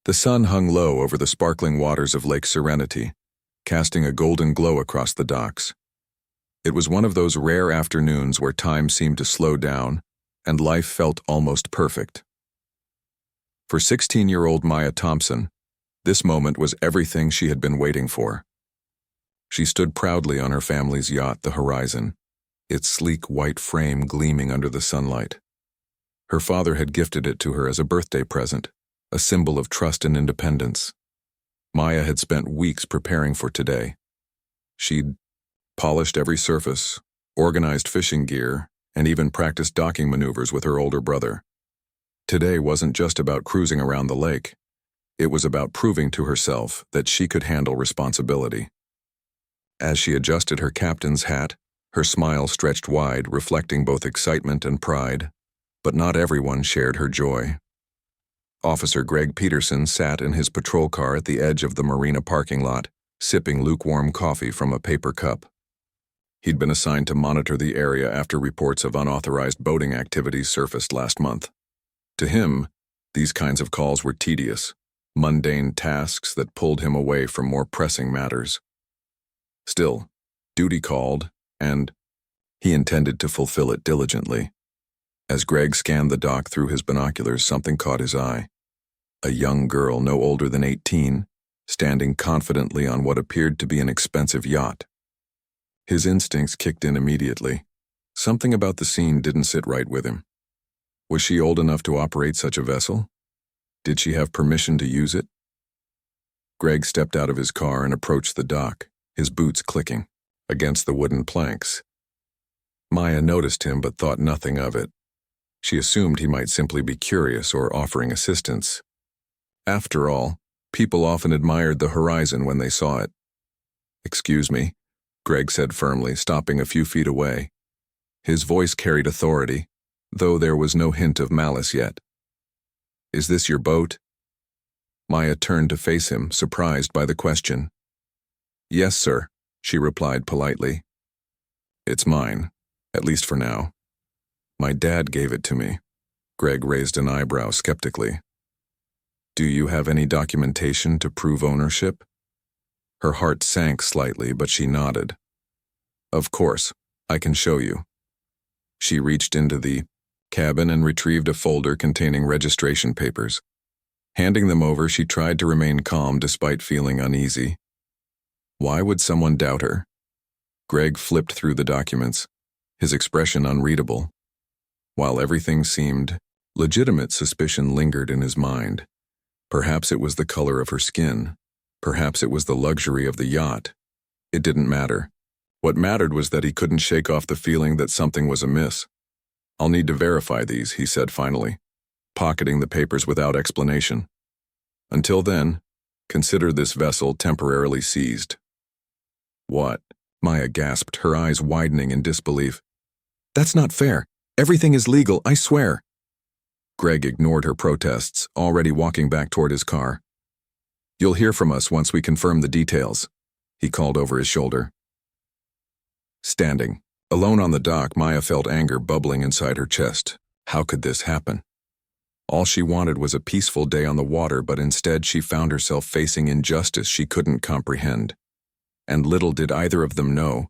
The sun hung low over the sparkling waters of Lake Serenity, casting a golden glow across the docks. It was one of those rare afternoons where time seemed to slow down and life felt almost perfect. For 16-year-old Maya Thompson, this moment was everything she had been waiting for. She stood proudly on her family's yacht, the Horizon, its sleek white frame gleaming under the sunlight. Her father had gifted it to her as a birthday present, a symbol of trust and independence. Maya had spent weeks preparing for today. She'd polished every surface, organized fishing gear, and even practiced docking maneuvers with her older brother. Today wasn't just about cruising around the lake. It was about proving to herself that she could handle responsibility. As she adjusted her captain's hat, her smile stretched wide, reflecting both excitement and pride, but not everyone shared her joy. Officer Greg Peterson sat in his patrol car at the edge of the marina parking lot, sipping lukewarm coffee from a paper cup. He'd been assigned to monitor the area after reports of unauthorized boating activities surfaced last month. To him, these kinds of calls were tedious, mundane tasks that pulled him away from more pressing matters. Still, duty called, and he intended to fulfill it diligently. As Greg scanned the dock through his binoculars, something caught his eye. A young girl no older than 18, standing confidently on what appeared to be an expensive yacht. His instincts kicked in immediately. Something about the scene didn't sit right with him. Was she old enough to operate such a vessel? Did she have permission to use it? Greg stepped out of his car and approached the dock, his boots clicking against the wooden planks. Maya noticed him but thought nothing of it. She assumed he might simply be curious or offering assistance. After all, people often admired the Horizon when they saw it. "Excuse me," Greg said firmly, stopping a few feet away. His voice carried authority, though there was no hint of malice yet. "Is this your boat?" Maya turned to face him, surprised by the question. "Yes, sir," she replied politely. "It's mine, at least for now. My dad gave it to me." Greg raised an eyebrow skeptically. "Do you have any documentation to prove ownership?" Her heart sank slightly, but she nodded. "Of course, I can show you." She reached into the cabin and retrieved a folder containing registration papers. Handing them over, she tried to remain calm despite feeling uneasy. Why would someone doubt her? Greg flipped through the documents, his expression unreadable. While everything seemed legitimate, suspicion lingered in his mind. Perhaps it was the color of her skin. Perhaps it was the luxury of the yacht. It didn't matter. What mattered was that he couldn't shake off the feeling that something was amiss. "I'll need to verify these," he said finally, pocketing the papers without explanation. "Until then, consider this vessel temporarily seized." "What?" Maya gasped, her eyes widening in disbelief. "That's not fair. Everything is legal, I swear." Greg ignored her protests, already walking back toward his car. "You'll hear from us once we confirm the details," he called over his shoulder. Standing alone on the dock, Maya felt anger bubbling inside her chest. How could this happen? All she wanted was a peaceful day on the water, but instead she found herself facing injustice she couldn't comprehend. And little did either of them know,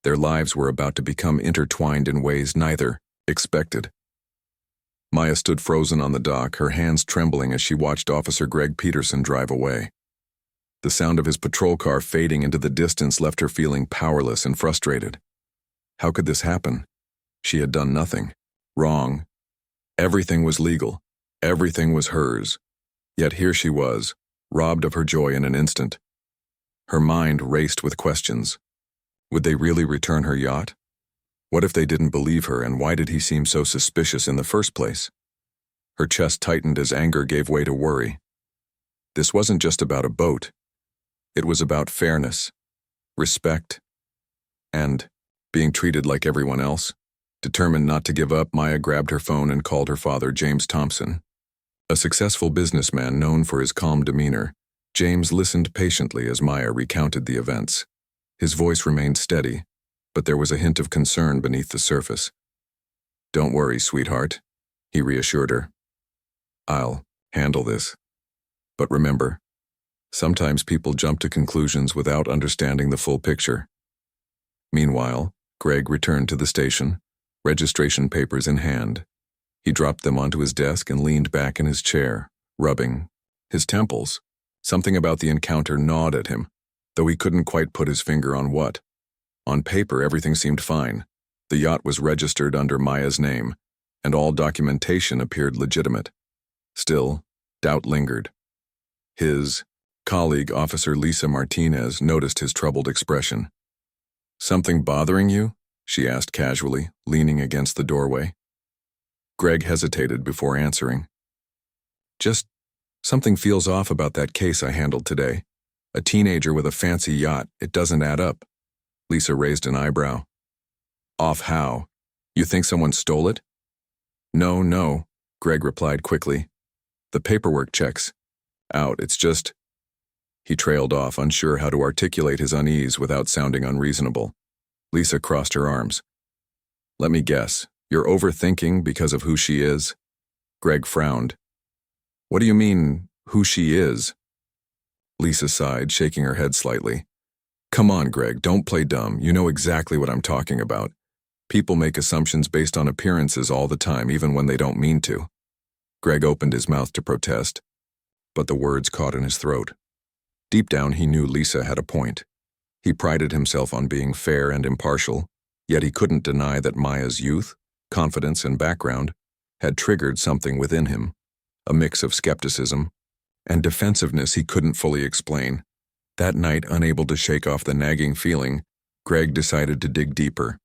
their lives were about to become intertwined in ways neither expected. Maya stood frozen on the dock, her hands trembling as she watched Officer Greg Peterson drive away. The sound of his patrol car fading into the distance left her feeling powerless and frustrated. How could this happen? She had done nothing wrong. Everything was legal. Everything was hers. Yet here she was, robbed of her joy in an instant. Her mind raced with questions. Would they really return her yacht? What if they didn't believe her, and why did he seem so suspicious in the first place? Her chest tightened as anger gave way to worry. This wasn't just about a boat. It was about fairness, respect, and being treated like everyone else. Determined not to give up, Maya grabbed her phone and called her father, James Thompson. A successful businessman known for his calm demeanor, James listened patiently as Maya recounted the events. His voice remained steady, but there was a hint of concern beneath the surface. "Don't worry, sweetheart," he reassured her. "I'll handle this." But remember, sometimes people jump to conclusions without understanding the full picture. Meanwhile, Greg returned to the station, registration papers in hand. He dropped them onto his desk and leaned back in his chair, rubbing his temples. Something about the encounter gnawed at him, though he couldn't quite put his finger on what. On paper, everything seemed fine. The yacht was registered under Maya's name, and all documentation appeared legitimate. Still, doubt lingered. His colleague, Officer Lisa Martinez, noticed his troubled expression. "Something bothering you?" she asked casually, leaning against the doorway. Greg hesitated before answering. "Just something feels off about that case I handled today. A teenager with a fancy yacht, it doesn't add up." Lisa raised an eyebrow. "Off how? You think someone stole it?" No, Greg replied quickly. "The paperwork checks out, it's just—" He trailed off, unsure how to articulate his unease without sounding unreasonable. Lisa crossed her arms. "Let me guess, you're overthinking because of who she is?" Greg frowned. "What do you mean, who she is?" Lisa sighed, shaking her head slightly. "Come on, Greg, don't play dumb. You know exactly what I'm talking about. People make assumptions based on appearances all the time, even when they don't mean to." Greg opened his mouth to protest, but the words caught in his throat. Deep down, he knew Lisa had a point. He prided himself on being fair and impartial, yet he couldn't deny that Maya's youth, confidence, and background had triggered something within him, a mix of skepticism and defensiveness he couldn't fully explain. That night, unable to shake off the nagging feeling, Greg decided to dig deeper.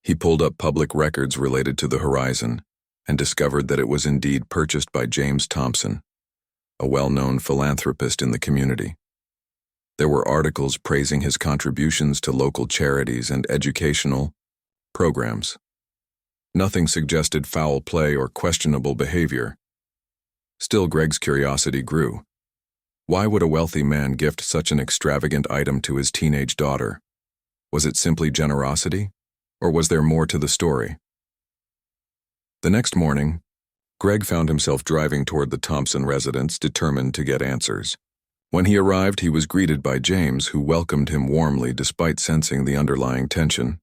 He pulled up public records related to the Horizon and discovered that it was indeed purchased by James Thompson, a well-known philanthropist in the community. There were articles praising his contributions to local charities and educational programs. Nothing suggested foul play or questionable behavior. Still, Greg's curiosity grew. Why would a wealthy man gift such an extravagant item to his teenage daughter? Was it simply generosity, or was there more to the story? The next morning, Greg found himself driving toward the Thompson residence, determined to get answers. When he arrived, he was greeted by James, who welcomed him warmly despite sensing the underlying tension.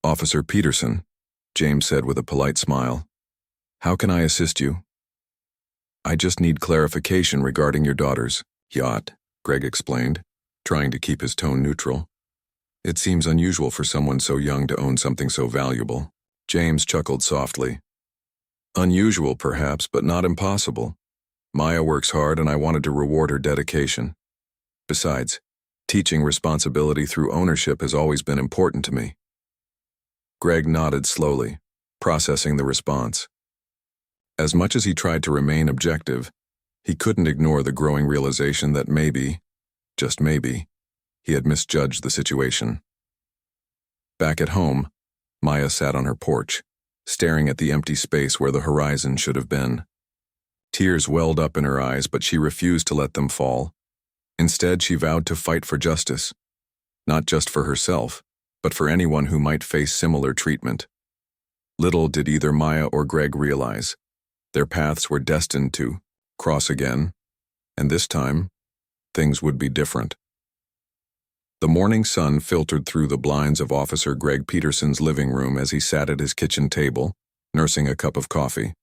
"Officer Peterson," James said with a polite smile. "How can I assist you?" "I just need clarification regarding your daughter's yacht," Greg explained, trying to keep his tone neutral. "It seems unusual for someone so young to own something so valuable." James chuckled softly. "Unusual, perhaps, but not impossible. Maya works hard, and I wanted to reward her dedication. Besides, teaching responsibility through ownership has always been important to me." Greg nodded slowly, processing the response. As much as he tried to remain objective, he couldn't ignore the growing realization that maybe, just maybe, he had misjudged the situation. Back at home, Maya sat on her porch, staring at the empty space where the Horizon should have been. Tears welled up in her eyes, but she refused to let them fall. Instead, she vowed to fight for justice, not just for herself, but for anyone who might face similar treatment. Little did either Maya or Greg realize, their paths were destined to cross again, and this time, things would be different. The morning sun filtered through the blinds of Officer Greg Peterson's living room as he sat at his kitchen table, nursing a cup of coffee.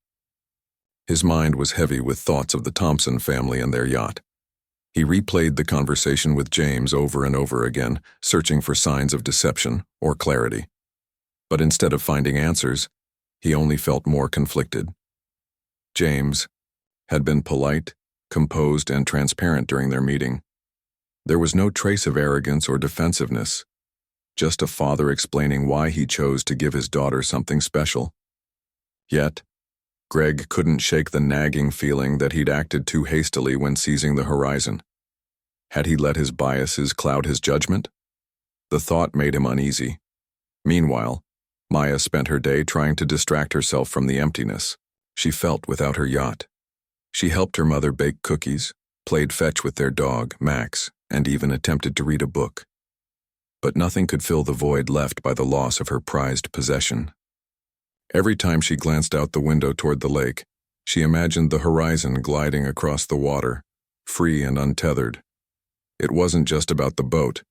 His mind was heavy with thoughts of the Thompson family and their yacht. He replayed the conversation with James over and over again, searching for signs of deception or clarity. But instead of finding answers, he only felt more conflicted. James had been polite, composed, and transparent during their meeting. There was no trace of arrogance or defensiveness, just a father explaining why he chose to give his daughter something special. Yet, Greg couldn't shake the nagging feeling that he'd acted too hastily when seizing the Horizon. Had he let his biases cloud his judgment? The thought made him uneasy. Meanwhile, Maya spent her day trying to distract herself from the emptiness she felt without her yacht. She helped her mother bake cookies, played fetch with their dog, Max, and even attempted to read a book. But nothing could fill the void left by the loss of her prized possession. Every time she glanced out the window toward the lake, she imagined the Horizon gliding across the water, free and untethered. It wasn't just about the boat.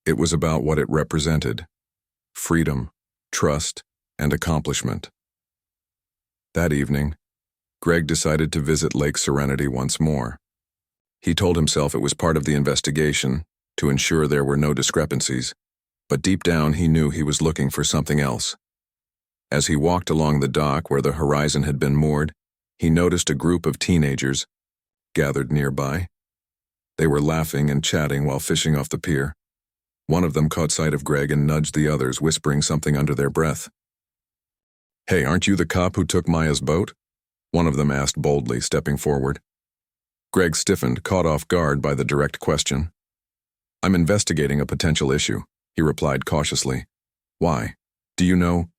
It was about what it represented: freedom, trust, and accomplishment. That evening, Greg decided to visit Lake Serenity once more. He told himself it was part of the investigation, to ensure there were no discrepancies, but deep down he knew he was looking for something else. As he walked along the dock where the Horizon had been moored, he noticed a group of teenagers gathered nearby. They were laughing and chatting while fishing off the pier. One of them caught sight of Greg and nudged the others, whispering something under their breath. "Hey, aren't you the cop who took Maya's boat?" one of them asked boldly, stepping forward. Greg stiffened, caught off guard by the direct question. "I'm investigating a potential issue," he replied cautiously. "Why? Do you know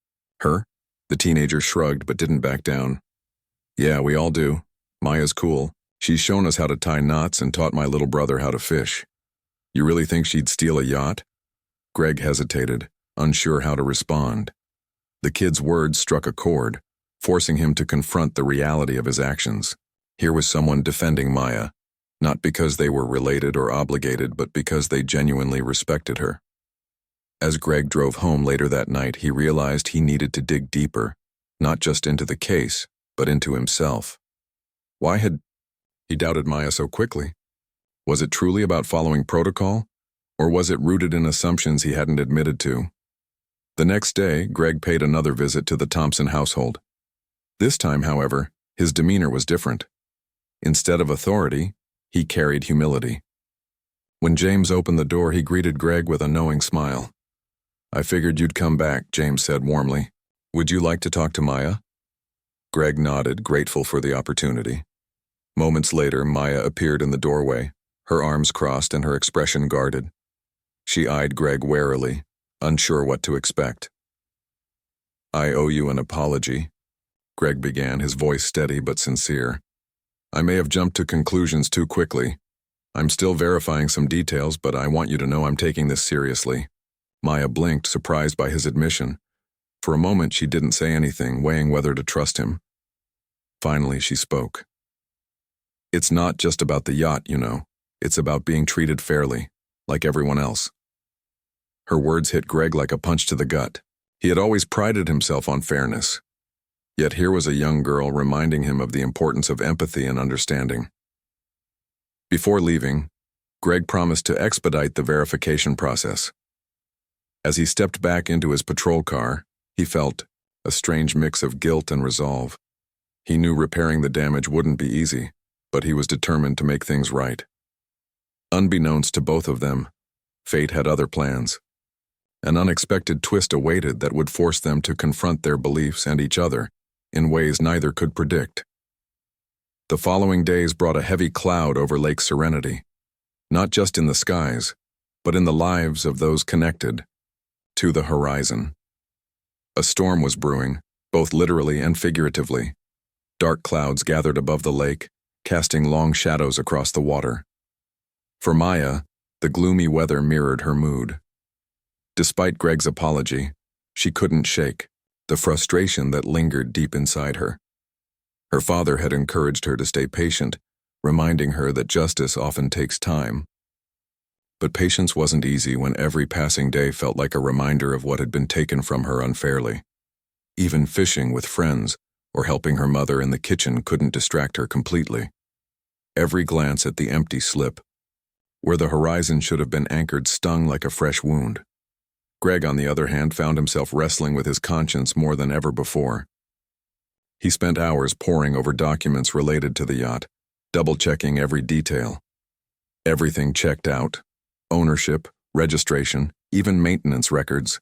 her?" The teenager shrugged but didn't back down. "Yeah, we all do. Maya's cool. She's shown us how to tie knots and taught my little brother how to fish. You really think she'd steal a yacht?" Greg hesitated, unsure how to respond. The kid's words struck a chord, forcing him to confront the reality of his actions. Here was someone defending Maya, not because they were related or obligated, but because they genuinely respected her. As Greg drove home later that night, he realized he needed to dig deeper, not just into the case, but into himself. Why had he doubted Maya so quickly? Was it truly about following protocol, or was it rooted in assumptions he hadn't admitted to? The next day, Greg paid another visit to the Thompson household. This time, however, his demeanor was different. Instead of authority, he carried humility. When James opened the door, he greeted Greg with a knowing smile. "I figured you'd come back," James said warmly. "Would you like to talk to Maya?" Greg nodded, grateful for the opportunity. Moments later, Maya appeared in the doorway, her arms crossed and her expression guarded. She eyed Greg warily, unsure what to expect. "I owe you an apology," Greg began, his voice steady but sincere. "I may have jumped to conclusions too quickly. I'm still verifying some details, but I want you to know I'm taking this seriously." Maya blinked, surprised by his admission. For a moment, she didn't say anything, weighing whether to trust him. Finally, she spoke. "It's not just about the yacht, you know. It's about being treated fairly, like everyone else." Her words hit Greg like a punch to the gut. He had always prided himself on fairness. Yet here was a young girl reminding him of the importance of empathy and understanding. Before leaving, Greg promised to expedite the verification process. As he stepped back into his patrol car, he felt a strange mix of guilt and resolve. He knew repairing the damage wouldn't be easy, but he was determined to make things right. Unbeknownst to both of them, fate had other plans. An unexpected twist awaited that would force them to confront their beliefs and each other in ways neither could predict. The following days brought a heavy cloud over Lake Serenity, not just in the skies, but in the lives of those connected to the Horizon. A storm was brewing, both literally and figuratively. Dark clouds gathered above the lake, casting long shadows across the water. For Maya, the gloomy weather mirrored her mood. Despite Greg's apology, she couldn't shake the frustration that lingered deep inside her. Her father had encouraged her to stay patient, reminding her that justice often takes time. But patience wasn't easy when every passing day felt like a reminder of what had been taken from her unfairly. Even fishing with friends or helping her mother in the kitchen couldn't distract her completely. Every glance at the empty slip, where the Horizon should have been anchored, stung like a fresh wound. Greg, on the other hand, found himself wrestling with his conscience more than ever before. He spent hours poring over documents related to the yacht, double-checking every detail. Everything checked out: ownership, registration, even maintenance records.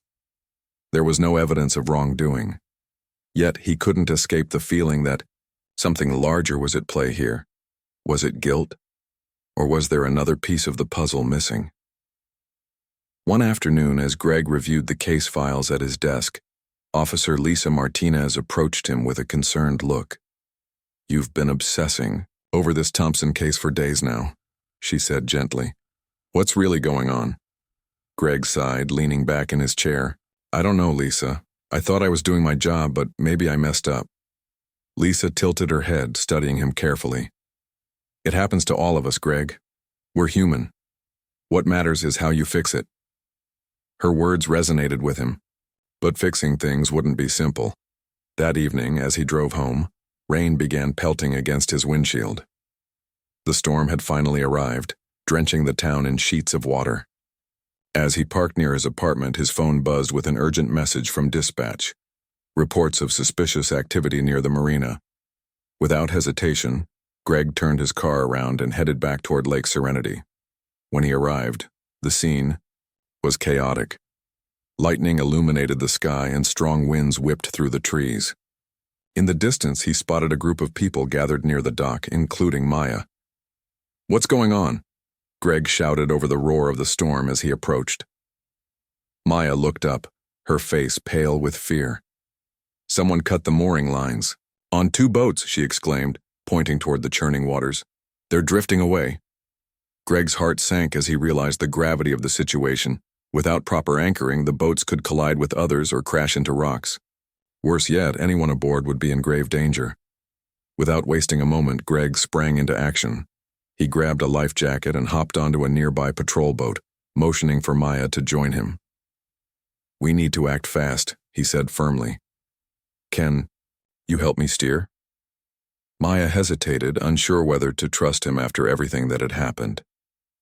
There was no evidence of wrongdoing. Yet he couldn't escape the feeling that something larger was at play here. Was it guilt? Or was there another piece of the puzzle missing? One afternoon, as Greg reviewed the case files at his desk, Officer Lisa Martinez approached him with a concerned look. "You've been obsessing over this Thompson case for days now," she said gently. "What's really going on?" Greg sighed, leaning back in his chair. "I don't know, Lisa. I thought I was doing my job, but maybe I messed up." Lisa tilted her head, studying him carefully. It happens to all of us, Greg. We're human. What matters is how you fix it. Her words resonated with him, but fixing things wouldn't be simple. That evening, as he drove home, rain began pelting against his windshield. The storm had finally arrived, drenching the town in sheets of water. As he parked near his apartment, his phone buzzed with an urgent message from dispatch. Reports of suspicious activity near the marina. Without hesitation, Greg turned his car around and headed back toward Lake Serenity. When he arrived, the scene was chaotic. Lightning illuminated the sky and strong winds whipped through the trees. In the distance, he spotted a group of people gathered near the dock, including Maya. "What's going on?" Greg shouted over the roar of the storm as he approached. Maya looked up, her face pale with fear. "Someone cut the mooring lines. On 2 boats," she exclaimed, pointing toward the churning waters. "They're drifting away." Greg's heart sank as he realized the gravity of the situation. Without proper anchoring, the boats could collide with others or crash into rocks. Worse yet, anyone aboard would be in grave danger. Without wasting a moment, Greg sprang into action. He grabbed a life jacket and hopped onto a nearby patrol boat, motioning for Maya to join him. "We need to act fast," he said firmly. "Can you help me steer?" Maya hesitated, unsure whether to trust him after everything that had happened.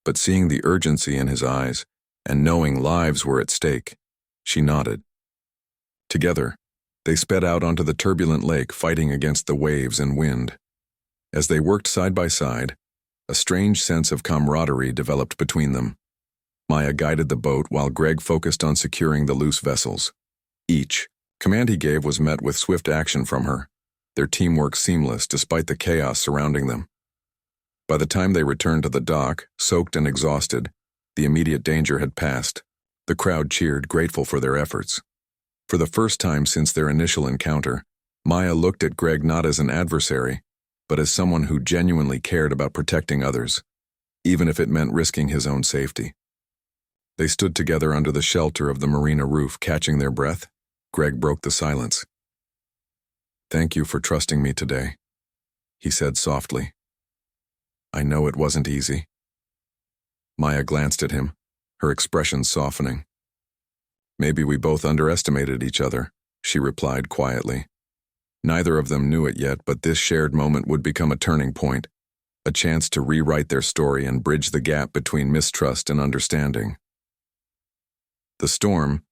But seeing the urgency in his eyes, and knowing lives were at stake, she nodded. Together, they sped out onto the turbulent lake, fighting against the waves and wind. As they worked side by side, a strange sense of camaraderie developed between them. Maya guided the boat while Greg focused on securing the loose vessels. Each command he gave was met with swift action from her, their teamwork seamless despite the chaos surrounding them. By the time they returned to the dock, soaked and exhausted, the immediate danger had passed. The crowd cheered, grateful for their efforts. For the first time since their initial encounter, Maya looked at Greg not as an adversary, but as someone who genuinely cared about protecting others, even if it meant risking his own safety. They stood together under the shelter of the marina roof, catching their breath. Greg broke the silence. "Thank you for trusting me today," he said softly. "I know it wasn't easy." Maya glanced at him, her expression softening. "Maybe we both underestimated each other," she replied quietly. Neither of them knew it yet, but this shared moment would become a turning point, a chance to rewrite their story and bridge the gap between mistrust and understanding. The storm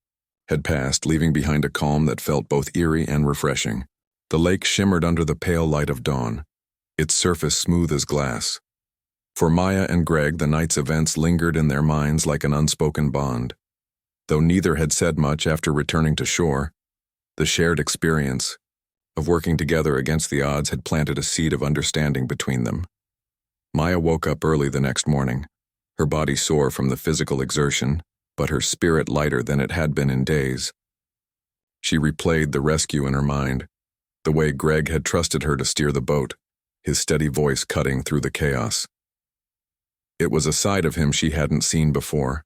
had passed, leaving behind a calm that felt both eerie and refreshing. The lake shimmered under the pale light of dawn, its surface smooth as glass. For Maya and Greg, the night's events lingered in their minds like an unspoken bond. Though neither had said much after returning to shore, the shared experience of working together against the odds had planted a seed of understanding between them. Maya woke up early the next morning, her body sore from the physical exertion, but her spirit lighter than it had been in days. She replayed the rescue in her mind, the way Greg had trusted her to steer the boat, his steady voice cutting through the chaos. It was a side of him she hadn't seen before,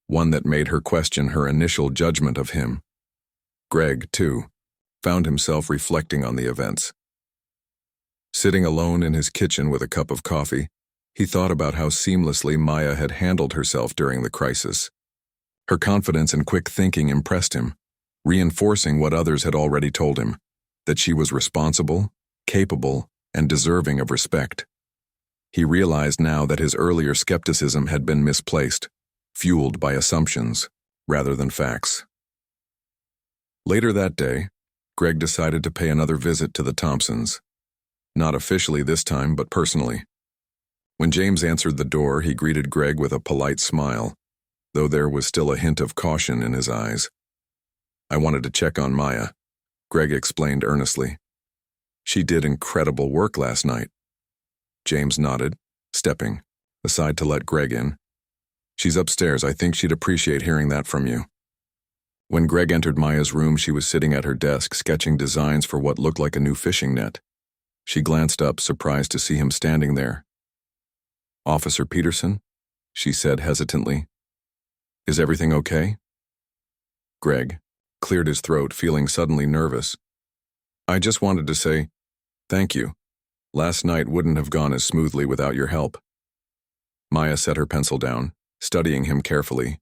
one that made her question her initial judgment of him. Greg, too, found himself reflecting on the events. Sitting alone in his kitchen with a cup of coffee, he thought about how seamlessly Maya had handled herself during the crisis. Her confidence and quick thinking impressed him, reinforcing what others had already told him, that she was responsible, capable, and deserving of respect. He realized now that his earlier skepticism had been misplaced, fueled by assumptions rather than facts. Later that day, Greg decided to pay another visit to the Thompsons. Not officially this time, but personally. When James answered the door, he greeted Greg with a polite smile, though there was still a hint of caution in his eyes. "I wanted to check on Maya," Greg explained earnestly. "She did incredible work last night." James nodded, stepping aside to let Greg in. "She's upstairs. I think she'd appreciate hearing that from you." When Greg entered Maya's room, she was sitting at her desk, sketching designs for what looked like a new fishing net. She glanced up, surprised to see him standing there. "Officer Peterson?" she said hesitantly. "Is everything okay?" Greg cleared his throat, feeling suddenly nervous. "I just wanted to say thank you. Last night wouldn't have gone as smoothly without your help. Maya set her pencil down, studying him carefully.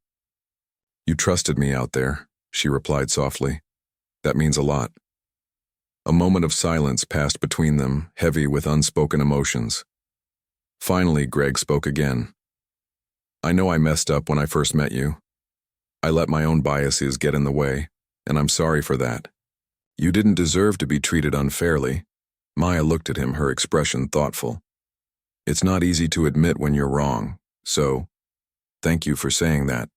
You trusted me out there, she replied softly. That means a lot. A moment of silence passed between them, heavy with unspoken emotions. Finally, Greg spoke again. I know I messed up when I first met you. I let my own biases get in the way, and I'm sorry for that. You didn't deserve to be treated unfairly. Maya looked at him, her expression thoughtful. It's not easy to admit when you're wrong, so thank you for saying that.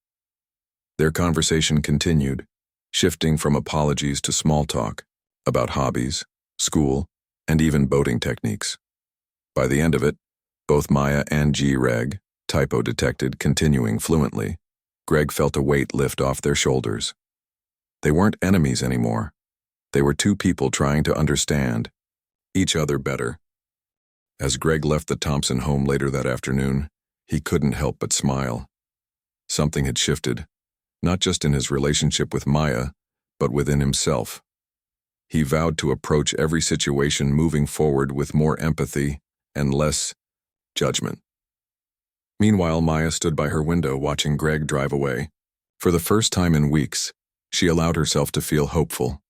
Their conversation continued, shifting from apologies to small talk about hobbies, school, and even boating techniques. By the end of it, both Maya and Greg, typo detected, continuing fluently, Greg felt a weight lift off their shoulders. They weren't enemies anymore. They were two people trying to understand each other better. As Greg left the Thompson home later that afternoon, he couldn't help but smile. Something had shifted, not just in his relationship with Maya, but within himself. He vowed to approach every situation moving forward with more empathy and less judgment. Meanwhile, Maya stood by her window watching Greg drive away. For the first time in weeks, she allowed herself to feel hopeful.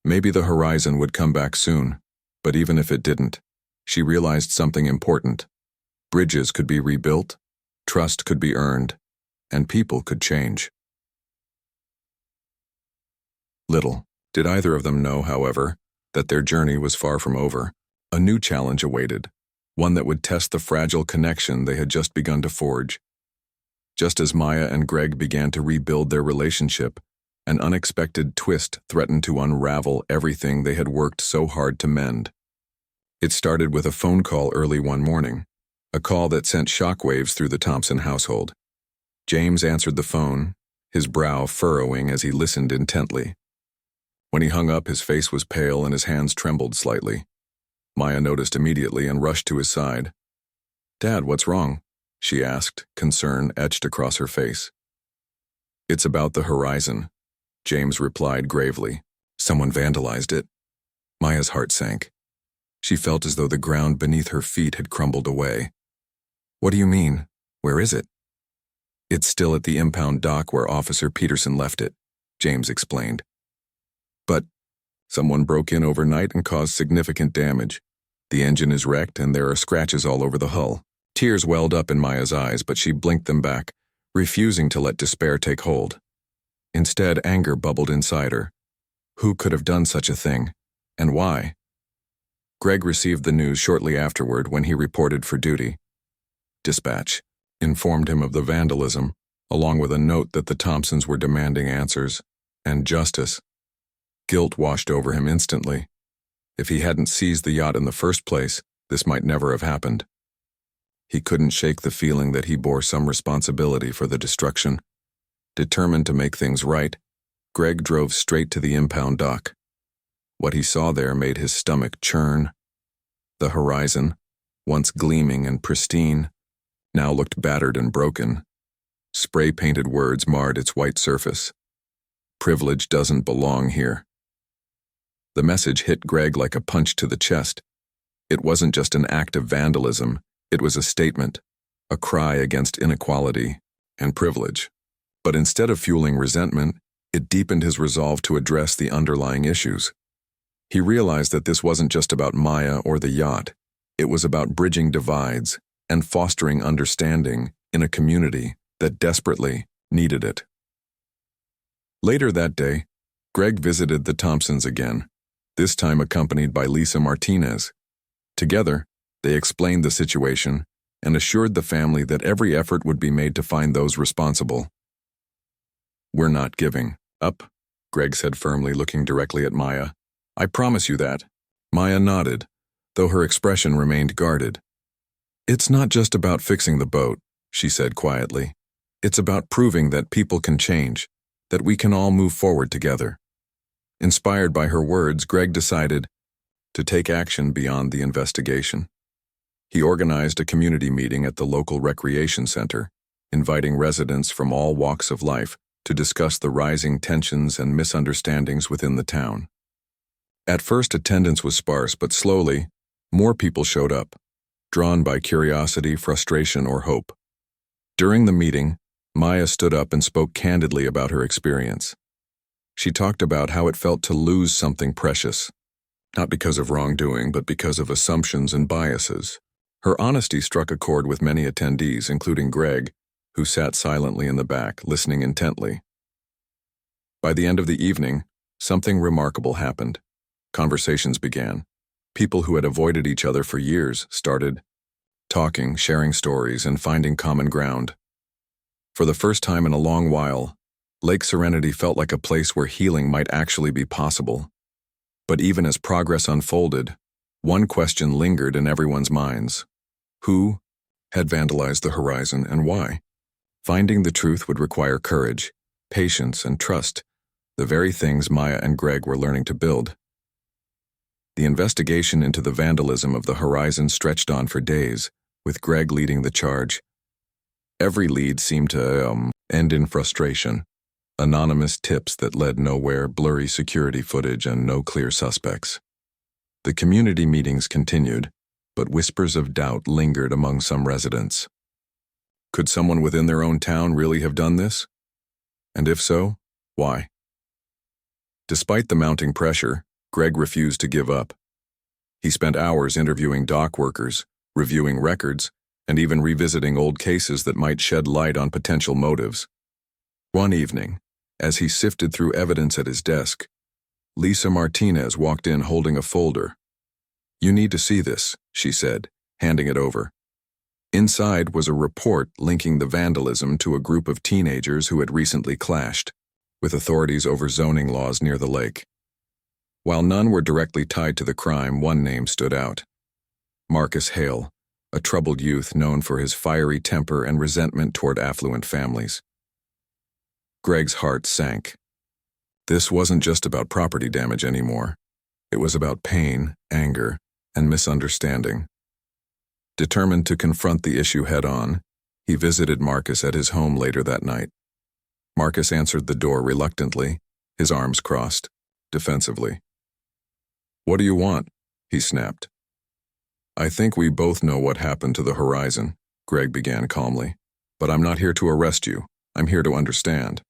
Maybe the horizon would come back soon, but even if it didn't, she realized something important. Bridges could be rebuilt, trust could be earned, and people could change. Little did either of them know, however, that their journey was far from over. A new challenge awaited, one that would test the fragile connection they had just begun to forge. Just as Maya and Greg began to rebuild their relationship, an unexpected twist threatened to unravel everything they had worked so hard to mend. It started with a phone call early one morning, a call that sent shockwaves through the Thompson household. James answered the phone, his brow furrowing as he listened intently. When he hung up, his face was pale and his hands trembled slightly. Maya noticed immediately and rushed to his side. "Dad, what's wrong?" she asked, concern etched across her face. "It's about the horizon," James replied gravely. "Someone vandalized it." Maya's heart sank. She felt as though the ground beneath her feet had crumbled away. "What do you mean? Where is it?" "It's still at the impound dock where Officer Peterson left it," James explained. "But someone broke in overnight and caused significant damage. The engine is wrecked and there are scratches all over the hull." Tears welled up in Maya's eyes, but she blinked them back, refusing to let despair take hold. Instead, anger bubbled inside her. Who could have done such a thing, and why? Greg received the news shortly afterward when he reported for duty. Dispatch informed him of the vandalism, along with a note that the Thompsons were demanding answers and justice. Guilt washed over him instantly. If he hadn't seized the yacht in the first place, this might never have happened. He couldn't shake the feeling that he bore some responsibility for the destruction. Determined to make things right, Greg drove straight to the impound dock. What he saw there made his stomach churn. The horizon, once gleaming and pristine, now looked battered and broken. Spray-painted words marred its white surface. "Privilege doesn't belong here." The message hit Greg like a punch to the chest. It wasn't just an act of vandalism, it was a statement, a cry against inequality and privilege. But instead of fueling resentment, it deepened his resolve to address the underlying issues. He realized that this wasn't just about Maya or the yacht. It was about bridging divides and fostering understanding in a community that desperately needed it. Later that day, Greg visited the Thompsons again, this time accompanied by Lisa Martinez. Together, they explained the situation and assured the family that every effort would be made to find those responsible. "We're not giving up," Greg said firmly, looking directly at Maya. "I promise you that." Maya nodded, though her expression remained guarded. "It's not just about fixing the boat," she said quietly. "It's about proving that people can change, that we can all move forward together." Inspired by her words, Greg decided to take action beyond the investigation. He organized a community meeting at the local recreation center, inviting residents from all walks of life to discuss the rising tensions and misunderstandings within the town. At first, attendance was sparse, but slowly, More people showed up, drawn by curiosity, frustration, or hope. During the meeting, Maya stood up and spoke candidly about her experience. She talked about how it felt to lose something precious, not because of wrongdoing, but because of assumptions and biases. Her honesty struck a chord with many attendees, including Greg, who sat silently in the back, listening intently. By the end of the evening, something remarkable happened. Conversations began. People who had avoided each other for years started talking, sharing stories, and finding common ground. For the first time in a long while, Lake Serenity felt like a place where healing might actually be possible. But even as progress unfolded, one question lingered in everyone's minds. Who had vandalized the horizon and why? Finding the truth would require courage, patience, and trust, the very things Maya and Greg were learning to build. The investigation into the vandalism of the horizon stretched on for days, with Greg leading the charge. Every lead seemed to end in frustration. Anonymous tips that led nowhere, blurry security footage, and no clear suspects. The community meetings continued, but whispers of doubt lingered among some residents. Could someone within their own town really have done this? And if so, why? Despite the mounting pressure, Greg refused to give up. He spent hours interviewing dock workers, reviewing records, and even revisiting old cases that might shed light on potential motives. One evening, as he sifted through evidence at his desk, Lisa Martinez walked in holding a folder. "You need to see this," she said, handing it over. Inside was a report linking the vandalism to a group of teenagers who had recently clashed with authorities over zoning laws near the lake. While none were directly tied to the crime, one name stood out. Marcus Hale, a troubled youth known for his fiery temper and resentment toward affluent families. Greg's heart sank. This wasn't just about property damage anymore. It was about pain, anger, and misunderstanding. Determined to confront the issue head-on, he visited Marcus at his home later that night. Marcus answered the door reluctantly, his arms crossed, defensively. "What do you want?" he snapped. "I think we both know what happened to the horizon," Greg began calmly. "But I'm not here to arrest you. I'm here to understand."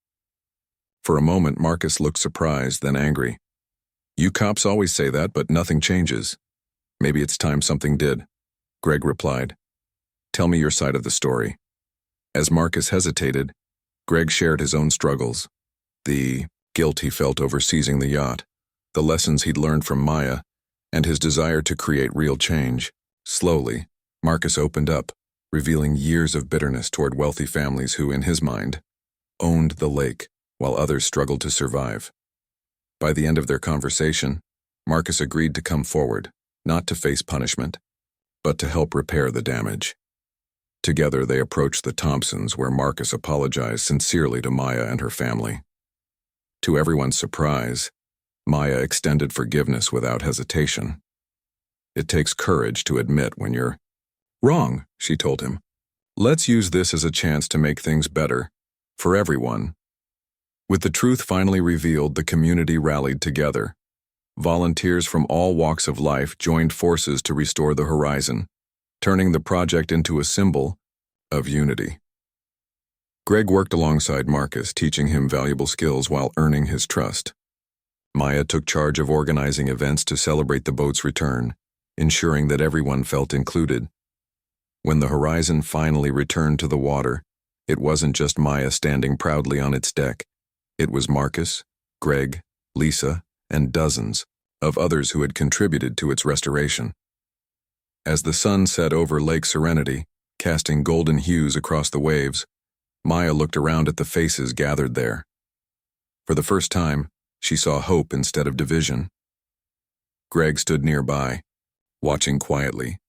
For a moment, Marcus looked surprised, then angry. "You cops always say that, but nothing changes. Maybe it's time something did," Greg replied. "Tell me your side of the story." As Marcus hesitated, Greg shared his own struggles. The guilt he felt over seizing the yacht, the lessons he'd learned from Maya, and his desire to create real change. Slowly, Marcus opened up, revealing years of bitterness toward wealthy families who, in his mind, owned the lake, while others struggled to survive. By the end of their conversation, Marcus agreed to come forward, not to face punishment, but to help repair the damage. Together they approached the Thompsons, where Marcus apologized sincerely to Maya and her family. To everyone's surprise, Maya extended forgiveness without hesitation. "It takes courage to admit when you're wrong," she told him. "Let's use this as a chance to make things better, for everyone." With the truth finally revealed, the community rallied together. Volunteers from all walks of life joined forces to restore the horizon, turning the project into a symbol of unity. Greg worked alongside Marcus, teaching him valuable skills while earning his trust. Maya took charge of organizing events to celebrate the boat's return, ensuring that everyone felt included. When the horizon finally returned to the water, it wasn't just Maya standing proudly on its deck. It was Marcus, Greg, Lisa, and dozens of others who had contributed to its restoration. As the sun set over Lake Serenity, casting golden hues across the waves, Maya looked around at the faces gathered there. For the first time, she saw hope instead of division. Greg stood nearby, watching quietly.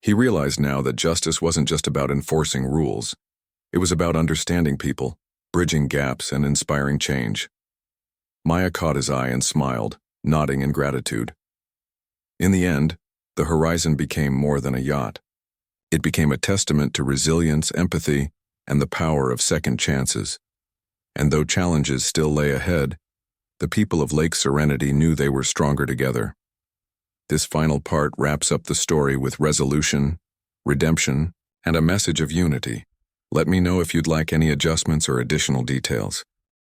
He realized now that justice wasn't just about enforcing rules. It was about understanding people, bridging gaps, and inspiring change. Maya caught his eye and smiled, nodding in gratitude. In the end, the horizon became more than a yacht. It became a testament to resilience, empathy, and the power of second chances. And though challenges still lay ahead, the people of Lake Serenity knew they were stronger together. This final part wraps up the story with resolution, redemption, and a message of unity. Let me know if you'd like any adjustments or additional details.